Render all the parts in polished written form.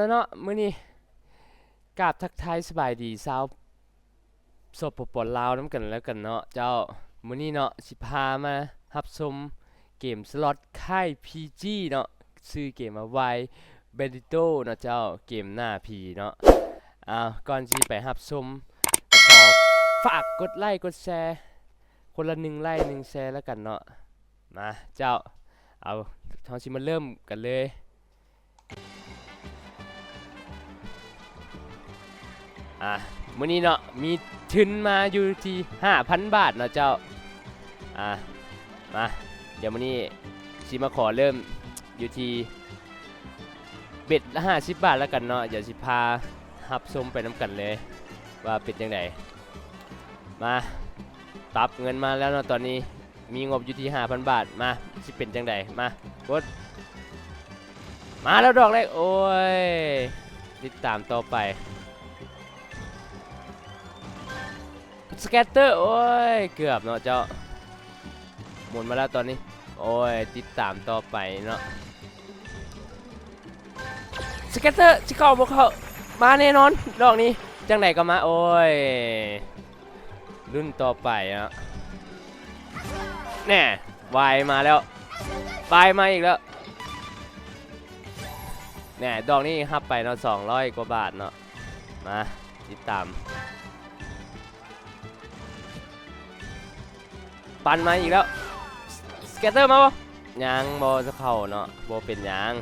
แล้วเนาะมื้อนี้กราบทักทายสบายดีสาวสปปลาวน้ำกันแล้วกันเนาะเจ้ามื้อนี้เนาะสิพามารับชมเกมสล็อตค่าย PG เนาะชื่อเกมว่า Wild Bandito เนาะเจ้าเกมหน้าผีเนาะก่อนสิไปรับชมขอฝากกดไลค์กดแชร์คนละ1ไลค์1แชร์แล้วกันเนาะมาเจ้าเอาเราสิมาเริ่มกันเลยมื้อนี้เนาะมีทุนมาอยู่ที่ 5,000 บาทเนาะเจ้ามาเดี๋ยวมื้อนี้สิมาขอเริ่มอยู่ที่เบ็ดละ50 บาทแล้วกันเนาะเดี๋ยวสิพารับชมไปน้ำกันเลยว่าเป็นจังไดมาตับเงินมาแล้วเนาะตอนนี้มีงบอยู่ที่ 5,000 บาทมาสิเป็นจังไดมากดมาแล้วดอกแรกโอ้ยติดตามต่อไปสแกตเตอร์โอ้ยเกือบเนาะเจ้าหมุนมาแล้วตอนนี้โอ้ยติดตามต่อไปเนาะสแกตเตอร์ที่เข้าพวกเขามาแน่นอนดอกนี้จังไหนก็มาโอ้ยรุ่นต่อไปเนาะแน่วายมาแล้ววายมาอีกแล้วแน่ดอกนี้ฮับไปเนาะ200 กว่าบาทเนาะมาติดตามปันมาอีกแล้วสเกตเตอร์มาบ่ยังบ่จะเข้าเนาะบ่เป็นยัง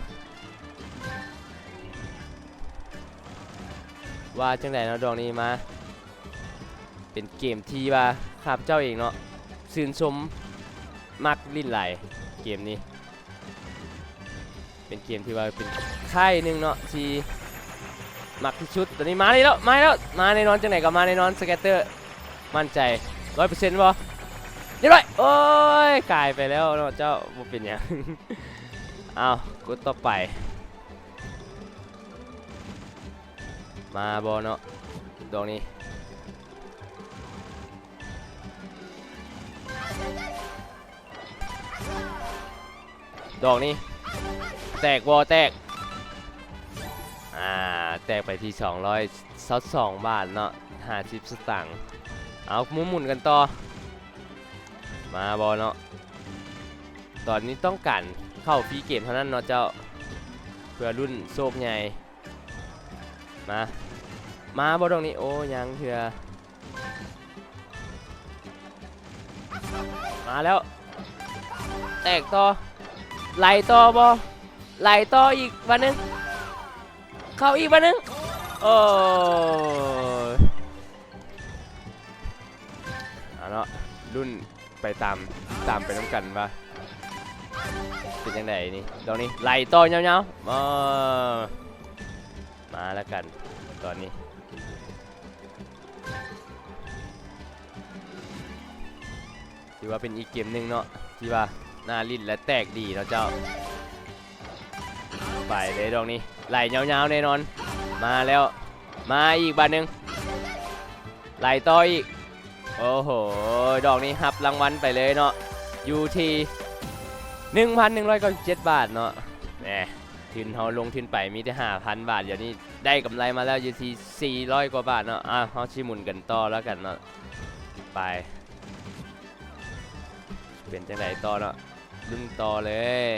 ว่าจังไดเนาะดอกนี้มาเป็นเกมที่ว่าข้าพเจ้าเองเนาะชื่นชมมักลิ้นไหลเกมนี้เป็นเกมที่ว่าเป็นค่ายหนึ่งเนาะที่มักที่ชุดตอนนี้มาแล้วมาแน่นอนจังไหนก็มาแน่นอนสเกตเตอร์มั่นใจ 100% บ่เรียบร้อยโอ้ยกลายไปแล้วเนาะเจ้าบ่เป็นหยัง เอากดต่อไปมาบ่เนาะดอกนี้ดอกนี้แตกวอแตกแตกไปที่222 บาทเนาะ50 สตางค์เอาหมุนกันต่อมาบอเนาะตอนนี้ต้องการเข้าฟรีเกมเท่านั้นเนาะเจ้าเพื่อรุ่นโชคใหญ่มาบอตรงนี้โอ้ยังเถื่อมาแล้วแตกต่อไหลต่อบอไหลต่ออีกวันนึงเข้าอีกวันนึงโอ้เนาะรุ่นไปตามไปน้ำกันปะเป็นยังไงนี่ตอนนี้ไหลต่อเงามาแล้วกันตอนนี้ถือว่าเป็นอีกเกมหนึ่งเนาะที่ว่าน่าลิ้นและแตกดีเนาะเจ้าไปเลยตรงนี้ไหลเงาแน่นอนมาแล้วมาอีกบาทหนึ่งไหลต่ออีกโอ้โหดอกนี้หับรางวัลไปเลยเนาะอยู่ที่ 1,197 บาทเนาะแหมทุนเขาลงทุนไปมีแต่ 5,000 บาทเดี๋ยวนี้ได้กำไรมาแล้วอยู่ที่400 กว่าบาทเนาะเขาชิมุนกันต่อแล้วกันเนาะไปเป็นจังไหนต่อเนาะรุ่นต่อเลย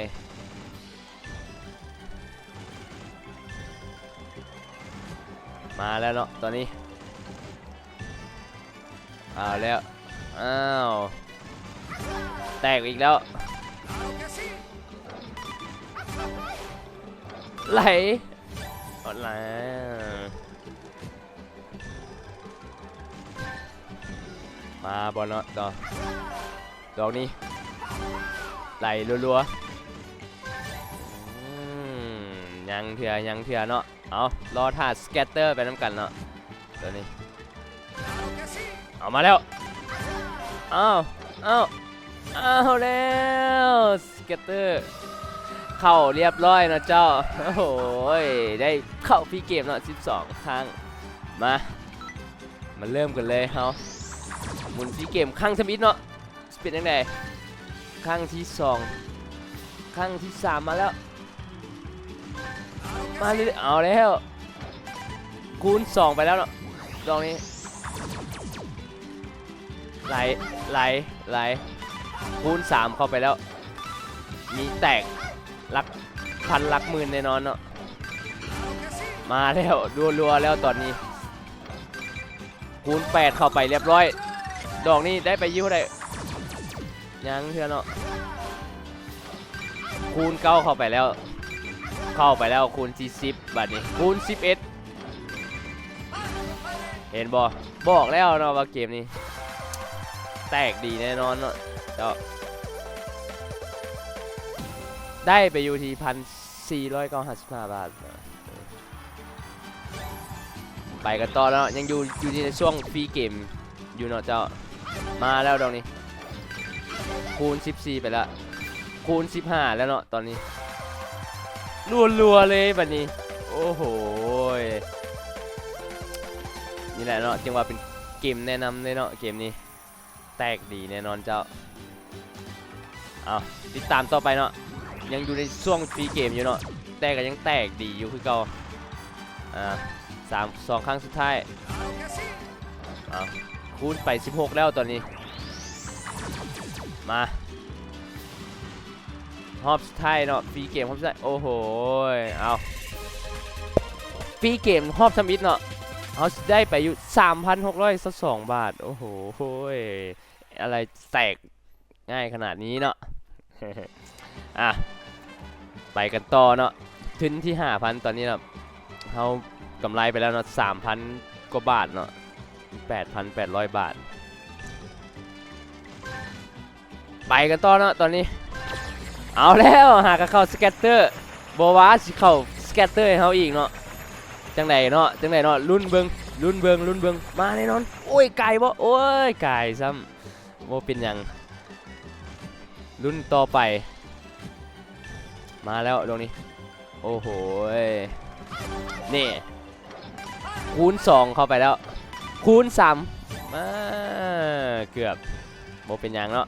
มาแล้วเนาะตอนนี้แล้วแตกอีกแล้วไหลอดแล้วมาบอลเนาะต่อดอกนี้ไหลรัวๆยังเถื่อเนาะเอารอท่าสแกตเตอร์ไปน้ำกันเนาะตัวนี้เอามาแล้วเอาแล้วสเก็ตเตอร์เข้าเรียบร้อยนะเจ้าโอ้โหได้เข้าฟรีเกมเนาะ12 ครั้งมาเริ่มกันเลยเฮาหมุนฟรีเกมครั้งทมิดเนาะเป็นยังไงครั้งที่2ครั้งที่3มาแล้ว มาเลยเอาแล้วคูณ2ไปแล้วเนาะดอกนี้ไหลคูณ3เข้าไปแล้วมีแตกหลักพันหลักหมื่นแน่นอนเนาะมาแล้วรัวๆแล้วตอนนี้คูณ8เข้าไปเรียบร้อยดอกนี้ได้ไปยิ้วได้ยังเพื่อนเนาะคูณ9เข้าไปแล้วคูณ40บัดนี้คูณ11เห็นบอกแล้วเนาะว่าเกมนี้แตกดีแน่นอนเนาะได้ไปอยู่ที่1,495 บาทไปกันต่อแล้วยังอยู่ในช่วงฟรีเกมอยู่เนาะเจ้ามาแล้วดอกนี้คูณ14ไปแล้วคูณ15แล้วเนาะตอนนี้รัวเลยบัดนี้โอ้โหนี่แหละเนาะจึงว่าเป็นเกมแนะนำเลยเนาะเกมนี้แตกดีแน่นอนเจ้าเอาติดตามต่อไปเนาะยังอยู่ในช่วงฟรีเกมอยู่เนาะแต่ก็ยังแตกดีอยู่คือเก่า2 ครั้งสุดท้ายคูณไป16แล้วตอนนี้มารอบสุดท้ายเนาะฟรีเกมรอบสุดท้ายโอ้โหเอาฟรีเกมรอบสมิธเนาะเขาได้ไปอยู่ 3,622 บาทโอ้โหอะไรแตกง่ายขนาดนี้เนาะ ไปกันต่อเนาะทุนที่ 5,000 ตอนนี้เนาะเขากำไรไปแล้วเนาะ 3,000 กว่าบาทเนาะ 8,800 บาทไปกันต่อเนาะตอนนี้เอาแล้วหากเข้าสแกตเตอร์บว่าสิเข้าสแกตเตอร์ให้เขาอีกเนาะจังไหนเนาะลุ้นเบิงมาแน่นอนโอ้ยไก่บ่โอ้ยไก่ซ้ำโมเป็นยังลุ้นต่อไปมาแล้วตรงนี้โอ้โหนี่คูณ2เข้าไปแล้วคูณ3มาเกือบโมเป็นยังเนาะ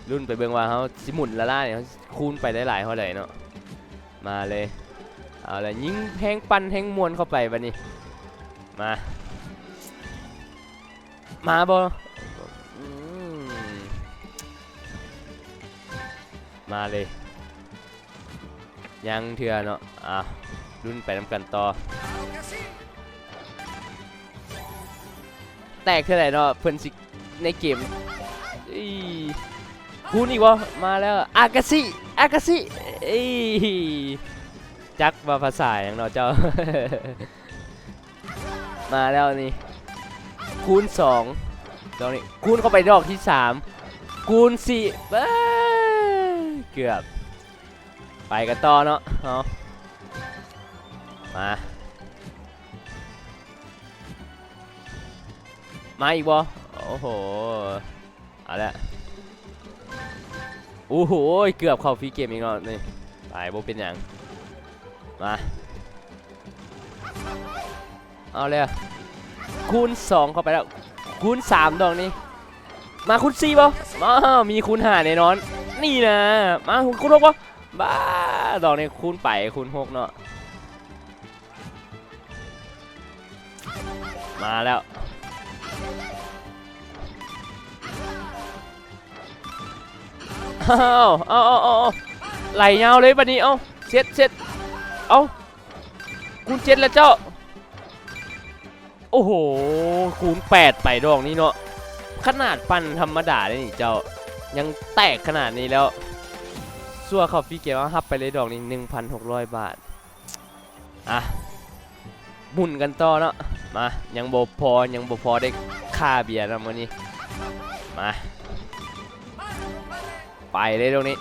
รุ่นไปเบิ่งว่าเขาสิหมุนละล่าเนี่ยเขาคูณไปได้หลายเท่าไหร่เนาะมาเลยเอาละยิงแทงปันแทงมวนเข้าไปบัดนี้มาบ่มาเลยยังเถื่อเนาะรุ่นไปนำกันต่อแตกเท่าไหร่เนาะเพิ่นสิในเกมคูณอีกวะมาแล้วอากาซิจักว่าภาษาอย่างเราเจ้า มาแล้วนี่คูณ2ดอกนี้คูณเข้าไปดอกที่3คูณ4เกือบไปกันต่อเนาะมาอีกบ่โอ้โหเอาละโอ้โหเกือบเข้าฟรีเกมอีกแล้วนี่ไปบ่เป็นอย่างมาเอาเลยคูณ2เข้าไปแล้วคูณ3ดอกนี้มาคูณ4บ่มีคูณ5แน่นอนนี่นะมาคูณ6บ่บ้าดอกนี้คูณไปคูณ6เนาะมาแล้วเอาไหลยาวเลยบัดนี้เช็ดคูณ7แล้วเจ้าโอ้โหคูณ8ไปดอกนี้เนาะขนาดปั่นธรรมดาเลยนี่เจ้ายังแตกขนาดนี้แล้วซัวเขาฟรีเกมว่าฮับไปเลยดอกนี้ 1,600 บาทหมุนกันต่อเนาะมายังบ่พอได้ค่าเบียร์นะมื้อนี้มาไปเลยตรงนี้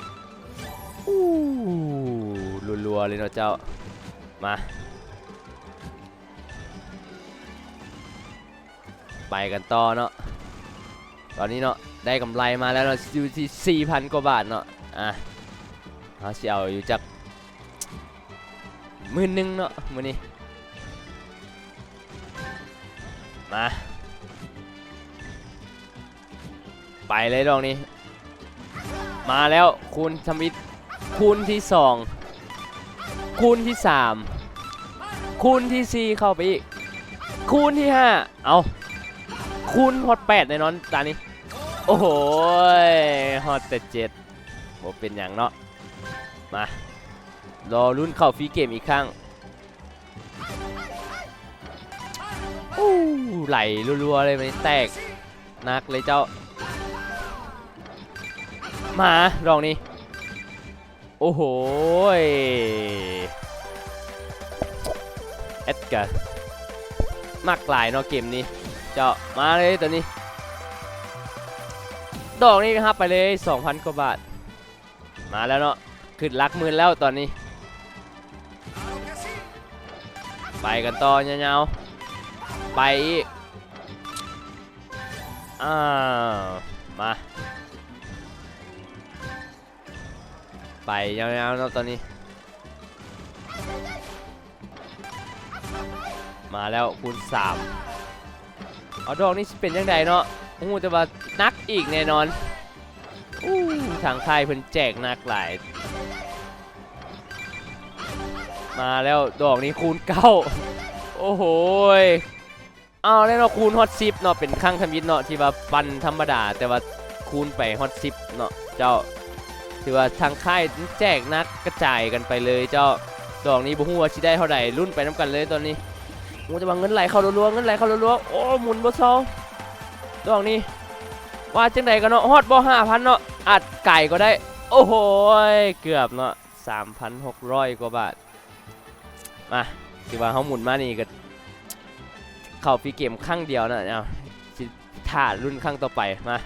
รัวๆเลยเนาะเจ้ามาไปกันต่อเนาะตอนนี้เนาะได้กำไรมาแล้วเนาะอยู่ที่ 4,000 กว่าบาทเนาะเอาสิเอาอยู่จาก10,000เนาะมื้อนี้มาไปเลยดอกนี้มาแล้วคูณสมิธคูณที่2คูณที่3 คูณที่ 4เข้าไปอีกคูณที่ 5เอาคูณฮอต8แน่นอนตานี้โอ้โหฮอตแต่7บ่เป็นอย่างเนาะมารอลุ้นเข้าฟรีเกมอีกครั้งไหลรัวๆเลยมันแตกนักเลยเจ้ามาลองนี้โอ้โหเอ็ดการ์มากหลายเนาะเกมนี้เจ้ามาเลยตัวนี้ดอกนี้ครับไปเลย 2,000 กว่าบาทมาแล้วเนาะขึ้นหลักหมื่นแล้วตอนนี้ไปกันต่อยาวๆไปอีกมาไปยาวๆเนาะตอนนี้มาแล้วคูณ3เอาดอกนี้เป็นยังไงเนาะโอ้แต่ว่านักอีกแน่นอนทางค่ายเพิ่นแจกนักหลายมาแล้วดอกนี้คูณ9โอ้โหเอาแล้วเนาะคูณฮอต10เนาะเป็นครั้งทำยิดเนาะที่ว่าปันธรรมดาแต่ว่าคูณไปฮอต10เนาะเจ้าถือว่าทางค่ายแจกนักกระจายกันไปเลยเจ้าดอกนี้บ่ฮู้ว่าสิได้เท่าใดรุ่นไปน้ำกันเลยตอนนี้โอ้จะว่าเงินไหลเข้ารัวๆเงินไหลเข้ารัวๆโอ้หมุนบ่เซาดอกนี้ว่าจังไดกันเนาะฮอตบ่ 5,000 เนาะอัดไก่ก็ได้โอ้โหเกือบเนาะ 3,600 กว่าบาทมาถือว่าเฮาหมุนมานี่ก็เข้าฟรีเกมครั้งเดียวนะเอาสิถ่ารุ่นครั้งต่อไปมา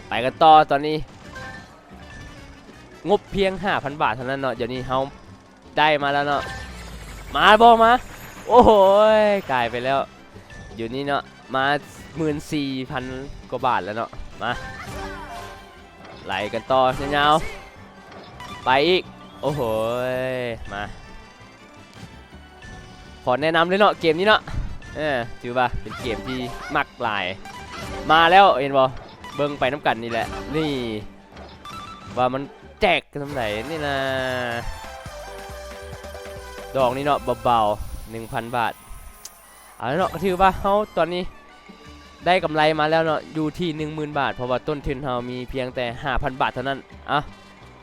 ไปกันต่อตอนนี้งบเพียง 5,000 บาทเท่านั้นเนาะเดี๋ยวนี้เฮาได้มาแล้วเนาะมาบ่มาโอ้โหกลายไปแล้วอยู่นี่เนาะมา 14,000 กว่าบาทแล้วเนาะมาไหลกันต่อยาวๆไปอีกโอ้โหมาขอแนะนำเลยเนาะเกมนี้เนาะถือว่าเป็นเกมที่มักหลายมาแล้วเห็นบ่เบิ่งไปน้ำกันนี่แหละนี่ว่ามันแจกกันทำไหนนี่นะดอกนี้เนาะเบาๆ 1,000 บาทเอาเนาะก็ถือว่าเฮาตอนนี้ได้กำไรมาแล้วเนาะอยู่ที่ 10,000 บาทเพราะว่าต้นทุนเฮามีเพียงแต่ 5,000 บาทเท่านั้น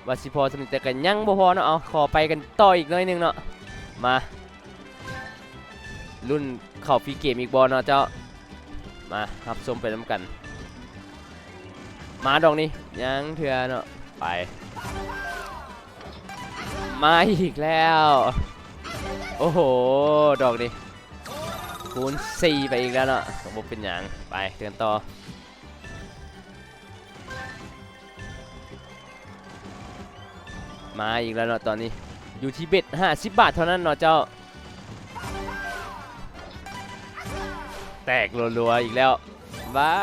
ว่าสิพอสำหรับแต่กันยังบ่พอเนาะเอาขอไปกันต่ออีกหน่อยนึงเนาะมารุ่นเข้าฟรีเกมอีกบอลเนาะเจ้ามารับชมไปน้ำกันมาดอกนี้ยังเถื่อเนาะไปมาอีกแล้วโอ้โหดอกนี้คูณ4ไปอีกแล้วเนาะสมบูรณ์เป็นอย่างไปเดินต่อมาอีกแล้วเนาะตอนนี้อยู่ที่เบ็ด50 บาทเท่านั้นเนาะเจ้าแตกรัวๆอีกแล้วว้า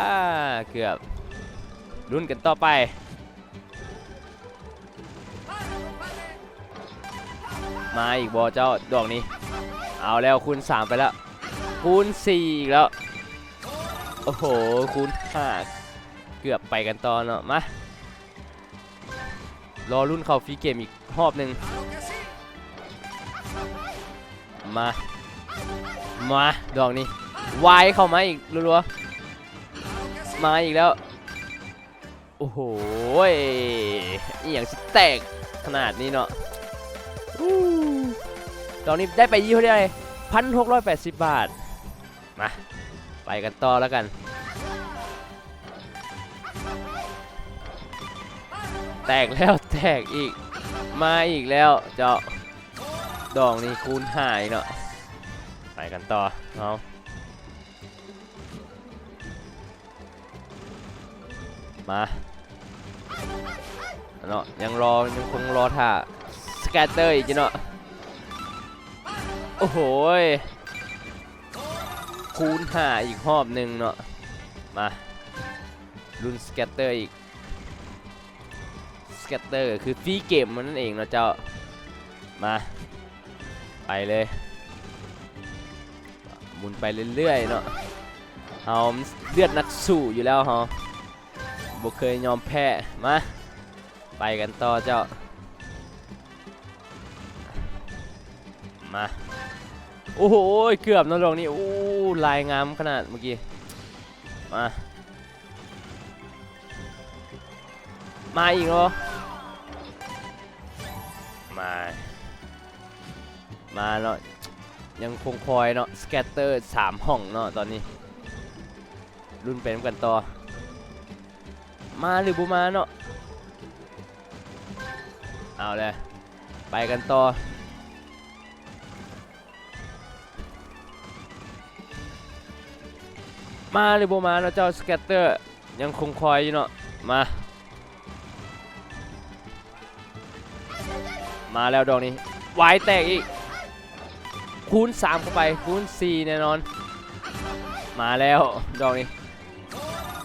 เกือบลุ้นกันต่อไปมาอีกบอเจ้าดอกนี้เอาแล้วคูณ3ไปแล้วคูณ4อีกแล้วโอ้โหคูณ5เกือบไปกันต่อเนาะมารอรุ่นเข้าฟรีเกมอีกรอบหนึ่งมาดอกนี้วายเข้ามาอีกรัวๆมาอีกแล้วโอ้โหอย่างสิแตกขนาดนี้เนาะดอกนี้ได้ไปยี่ห้อได้1,680 บาทมาไปกันต่อแล้วกันแตกแล้วแตกอีกมาอีกแล้วเจ้าดอกนี้คูณ5เนาะไปกันต่อเอามาเนาะยังคงรอท่าสแกตเตอร์อีกเนาะโอ้โหคูณ5อีกรอบหนึ่งเนาะมารุ่นสแกตเตอร์อีกสแกตเตอร์คือฟรีเกมมันนั่นเองเนาะเจ้ามาไปเลยหมุนไปเรื่อยๆเนาะเอาเลือดนักสู้อยู่แล้วฮะบ่เคยยอมแพ้มาไปกันต่อเจ้ามา โอ้โหเกือบนะดอกนี้โอ้ลายงามขนาดเมื่อกี้มาอีกเหรอมาเนาะยังคงคอยเนาะสแกตเตอร์3 ห้องเนาะตอนนี้รุ่นเป็นกันต่อมาหรือบูมาเนาะเอาเลยไปกันต่อมาหรือบูมาเนาะเจ้าสแกตเตอร์ยังคงคอยอยู่เนาะมาแล้วดอกนี้วายแตกอีกคูณ3เข้าไปคูณ4แน่นอนมาแล้วดอกนี้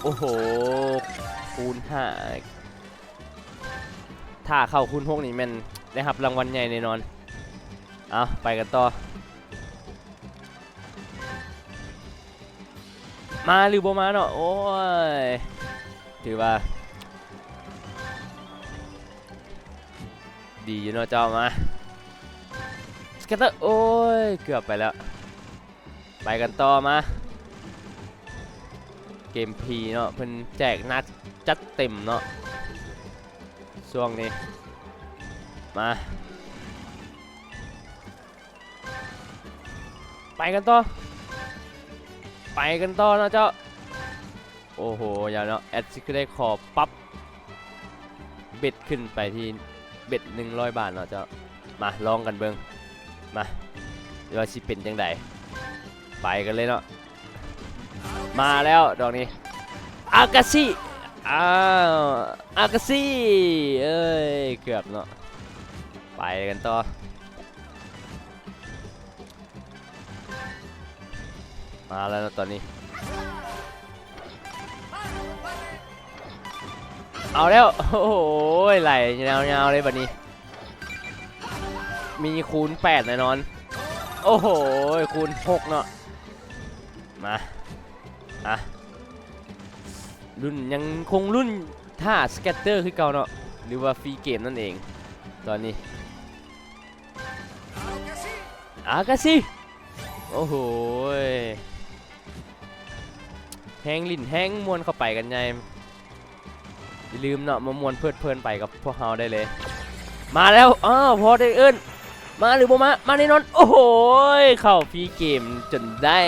โอ้โหคูณ5ถ้าเข้าคูณ6นี่มันได้รับรางวัลใหญ่แน่นอนเอาไปกันต่อมาหรือบ่มาเนาะโอ้ยถือว่าดีอยู่เนาะเจ้ามาสเก็ตเตอร์โอ้ยเกือบไปแล้วไปกันต่อมาเกมพีเนาะเพิ่นแจกนัดจัดเต็มเนาะช่วงนี้มาไปกันต่อเนาะเจ้าโอ้โหอย่าเนาะแอดซิกได้ขอปั๊บเบ็ดขึ้นไปที่เบ็ด100 บาทเนาะเจ้ามาลองกันเบิ่งมาว่าสิเป็นจังไดไปกันเลยเนาะมาแล้วดอกนี้อากาซิอากาซิเอ้ยเกือบเนาะไปกันต่อมาแล้วนะตอนนี้เอาแล้วโอ้โหไหลยาวๆเลยแบบนี้มีคูณ8แน่นอนโอ้โหคูณ6เนาะมารุ่นยังคงรุ่นท่าสเก็ตเตอร์คือเก่าเนาะหรือว่าฟรีเกมนั่นเองตอนนี้อากาซิโอ้โหแห้งลิ้นแห้งมวนเข้าไปกันไงอย่าลืมเนาะมามวนเพลินไปกับพวกเราได้เลยมาแล้วพอได้เอิ้นมาหรือบ่มาแน่นอนโอ้โหเข้าฟรีเกมจนได้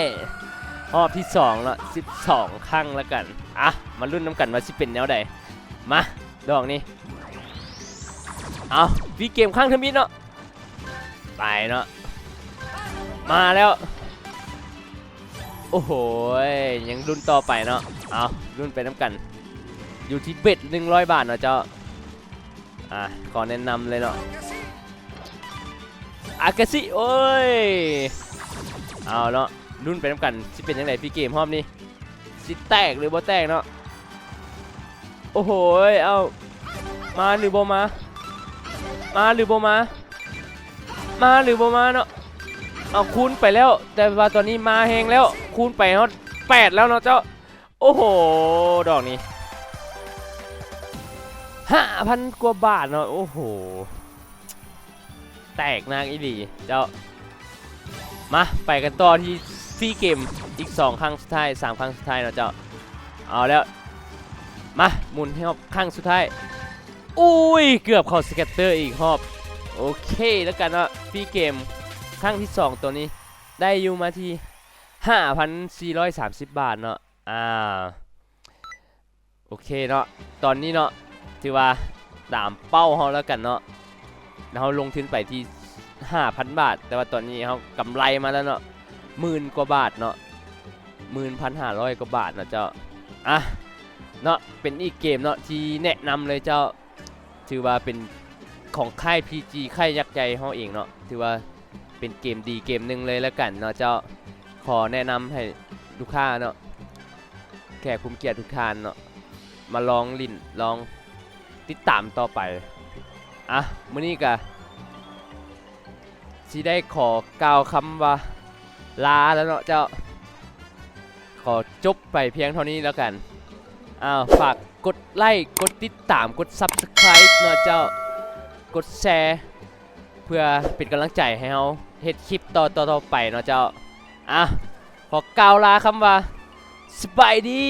รอบที่2แล้ว12 ครั้งแล้วกันมาลุ้นน้ำกันว่าสิเป็นแนวใดมาดอกนี้เอาฟรีเกมครั้งทมิดเนาะไปเนาะมาแล้วโอ้โหยังลุ้นต่อไปเนาะเอาลุ้นไปน้ำกันอยู่ที่เบ็ด100 บาทเนาะเจ้าขอแนะนำเลยเนาะอากาซิโอ้ยเอาเนาะรุ่นไปน้ำกันสิเป็นยังไงพี่เกมรอบนี้สิแตกหรือบ่แตกเนาะโอ้โหเอามาหรือบ่มาหรือบ่มาเนาะเอาคูณไปแล้วแต่ว่าตอนนี้มาแหงแล้วคูณไปเนาะ8แล้วเนาะเจ้าโอ้โหดอกนี้5,000 กว่าบาทเนาะโอ้โหแตกนางอีหลีเจ้ามาไปกันต่อที่ฟรีเกมอีก2 ครั้งสุดท้าย3 ครั้งสุดท้ายเนาะเจ้าเอาแล้วมาหมุนให้รอบครั้งสุดท้ายอุ้ยเกือบเข้าสเก็ตเตอร์อีกรอบโอเคแล้วกันเนาะฟรีเกมครั้งที่2ตัวนี้ได้อยู่มาที่ 5,430 บาทเนาะโอเคเนาะตอนนี้เนาะถือว่าตามเป้าเราแล้วกันเนาะเราลงทุนไปที่ 5,000 บาทแต่ว่าตอนนี้เขากำไรมาแล้วเนาะ10,000 กว่าบาทเนาะ11,500 กว่าบาทเนาะเจ้าเนาะเป็นอีกเกมเนาะที่แนะนำเลยเจ้าถือว่าเป็นของค่าย PG ค่ายยักษ์ใหญ่เขาเองเนาะถือว่าเป็นเกมดีเกมหนึ่งเลยแล้วกันเนาะเจ้าขอแนะนำให้ลูกค้าเนาะแขกคุ้มเกียรติทุกท่านเนาะมาลองลิ้นลองติดตามต่อไปมื้อนี้ก็สิได้ขอกล่าวคำว่าลาแล้วเนาะเจ้าขอจบไปเพียงเท่านี้แล้วกันฝากกดไลค์กดติดตามกด Subscribe เนาะเจ้ากดแชร์เพื่อเป็นกำลังใจให้เรา เฮ็ดคลิปต่อไปเนาะเจ้าอ่ะขอกล่าวลาคำว่าสบายดี